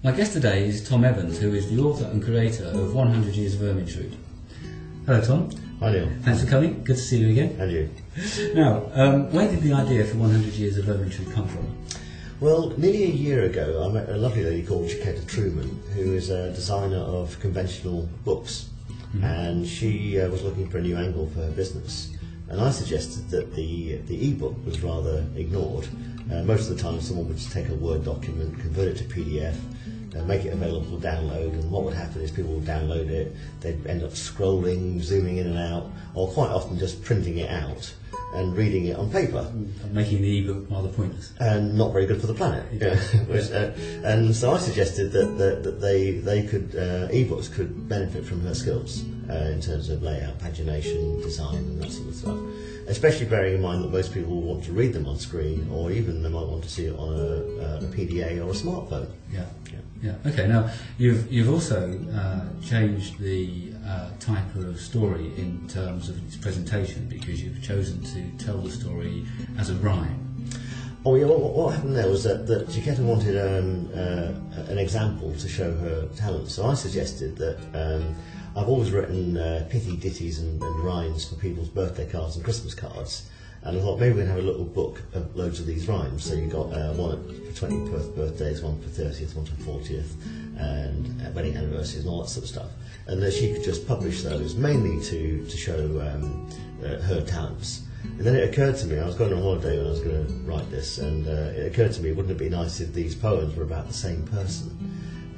My guest today is Tom Evans, who is the author and creator of 100 Years of Ermintrude. Hello, Tom. Hi, Neil. Thanks for coming. Good to see you again. And you. Now, where did the idea for 100 Years of Ermintrude come from? Well, nearly a year ago, I met a lovely lady called Truman, who is a designer of conventional books, and she was looking for a new angle for her business. And I suggested that the e-book was rather ignored. Most of the time, someone would just take a Word document, convert it to PDF, make it available to download, and what would happen is people would download it, they'd end up scrolling, zooming in and out, or quite often just printing it out and reading it on paper. Making the e-book rather pointless. And not very good for the planet. And so I suggested that they could, e-books could benefit from her skills in terms of layout, pagination, design and that sort of stuff. Especially bearing in mind that most people will want to read them on screen, or even they might want to see it on a PDA or a smartphone. Yeah. Okay. Now you've also changed the type of story in terms of its presentation, because you've chosen to tell the story as a rhyme. Oh yeah. What happened there was that Chiquetta wanted an example to show her talent. So I suggested that I've always written pithy ditties and rhymes for people's birthday cards and Christmas cards. And I thought maybe we'd have a little book of loads of these rhymes. So you've got one for 20th birthdays, one for 30th, one for 40th, and wedding anniversaries and all that sort of stuff. And that she could just publish those, mainly to show her talents. And then it occurred to me, I was going on holiday when I was going to write this, and it occurred to me, wouldn't it be nice if these poems were about the same person?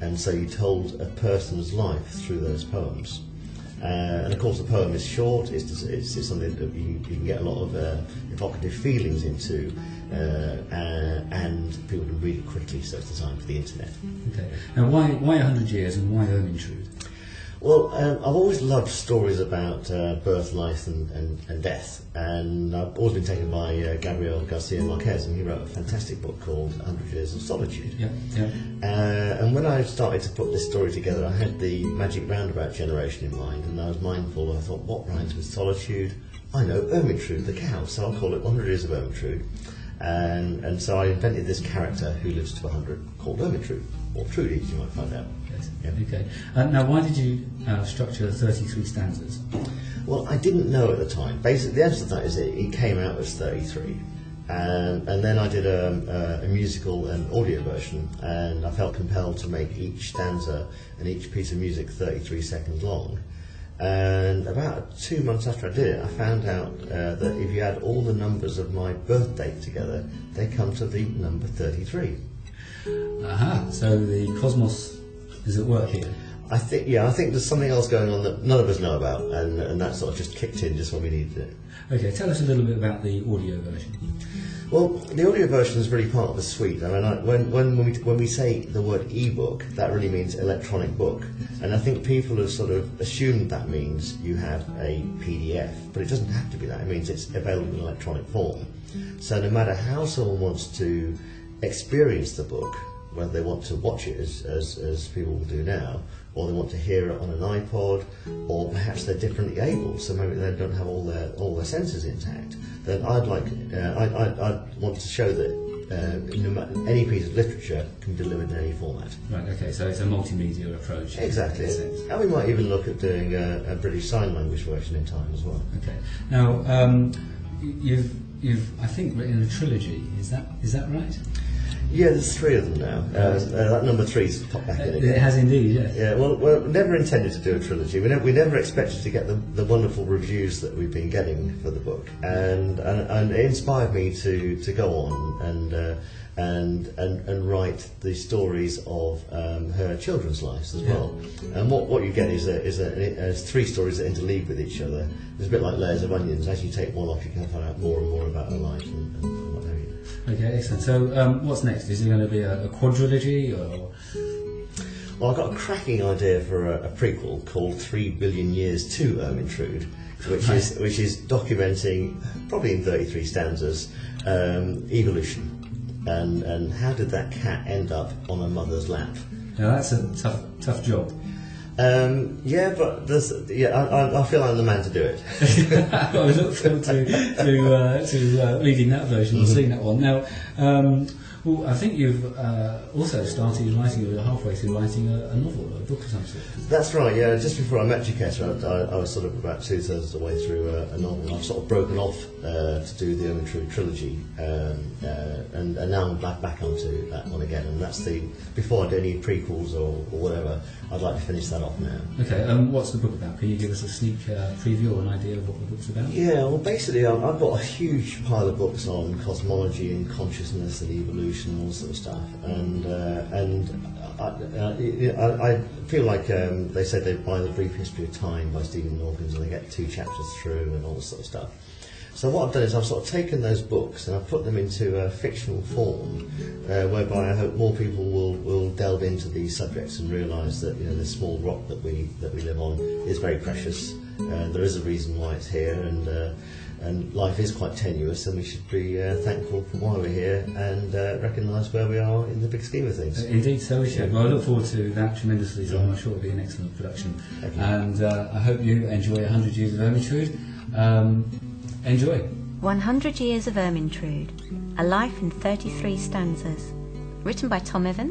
And so you told a person's life through those poems. And of course the poem is short, it's something that you can get a lot of evocative feelings into, and people can read it quickly, so it's designed for the internet. Okay. Now why 100 years and why Ermintrude? Well, I've always loved stories about birth, life and death, and I've always been taken by Gabriel Garcia Marquez, and he wrote a fantastic book called 100 Years of Solitude. Yeah. And when I started to put this story together, I had the magic roundabout generation in mind, and I was mindful, I thought, what rhymes with solitude? I know, Ermintrude, the cow, so I'll call it 100 Years of Ermintrude. And so I invented this character who lives to 100 called Ermintrude, or Trudy, as you might find out. Yes. Yeah. Okay. Now, why did you structure 33 stanzas? Well, I didn't know at the time. Basically, the answer to that is it came out as 33. And then I did a musical and audio version, and I felt compelled to make each stanza and each piece of music 33 seconds long. And about 2 months after I did it, I found out that if you add all the numbers of my birth date together, they come to the number 33. Aha, so the cosmos is at work here. I think there's something else going on that none of us know about, and that sort of just kicked in just when we needed it. Okay, tell us a little bit about the audio version. Well, the audio version is really part of the suite. I mean, when we say the word e-book, that really means electronic book, and I think people have sort of assumed that means you have a PDF, but it doesn't have to be that. It means it's available in electronic form. So no matter how someone wants to experience the book, whether they want to watch it as people will do now, or they want to hear it on an iPod, or perhaps they're differently able, so maybe they don't have all their senses intact, then I'd want to show that any piece of literature can be delivered in any format. Right, okay, so it's a multimedia approach. Exactly. And we might even look at doing a British Sign Language version in time as well. Okay. Now, you've I think written a trilogy, is that right? Yeah, there's 3 of them now. That number 3's popped back in again. It has indeed, yes. Yeah, well, we never intended to do a trilogy. We never expected to get the wonderful reviews that we've been getting for the book, and it inspired me to go on and write the stories of her children's lives as well. And what you get is 3 stories that interleave with each other. It's a bit like layers of onions. As you take one off, you can find out more and more about her life and what have you. Okay, excellent. So what's next? Is it going to be a quadrilogy, or? Well, I've got a cracking idea for a prequel called 3 Billion Years to Ermintrude, which is documenting, probably in 33 stanzas, evolution and how did that cat end up on a mother's lap. Now that's a tough job. Yeah, but I feel I'm the man to do it. I look forward to reading that version and seeing that one. Now, Well, I think you've also started writing, you're halfway through writing a novel, a book of some sort. That's right, yeah. Just before I met Chiquetta, I was sort of about 2/3 of the way through a novel. I've sort of broken off to do the Ermintrude trilogy, and now I'm back onto that one again. And that's before I do any prequels or whatever, I'd like to finish that off now. Okay, what's the book about? Can you give us a sneak preview or an idea of what the book's about? Yeah, well, basically, I've got a huge pile of books on cosmology and consciousness and evolution and all sort of stuff, and I feel like they said they buy The Brief History of Time by Stephen Hawkins, and they get 2 chapters through and all this sort of stuff. So what I've done is I've sort of taken those books and I've put them into a fictional form, whereby I hope more people will delve into these subjects and realise that this small rock that we live on is very precious. There is a reason why it's here, and life is quite tenuous, and we should be thankful for why we're here and recognise where we are in the big scheme of things. Indeed, so we should. Well, I look forward to that tremendously, so I'm sure it'll be an excellent production. And I hope you enjoy 100 Years of Ermintrude. Enjoy. 100 Years of Ermintrude, a life in 33 stanzas. Written by Tom Evans.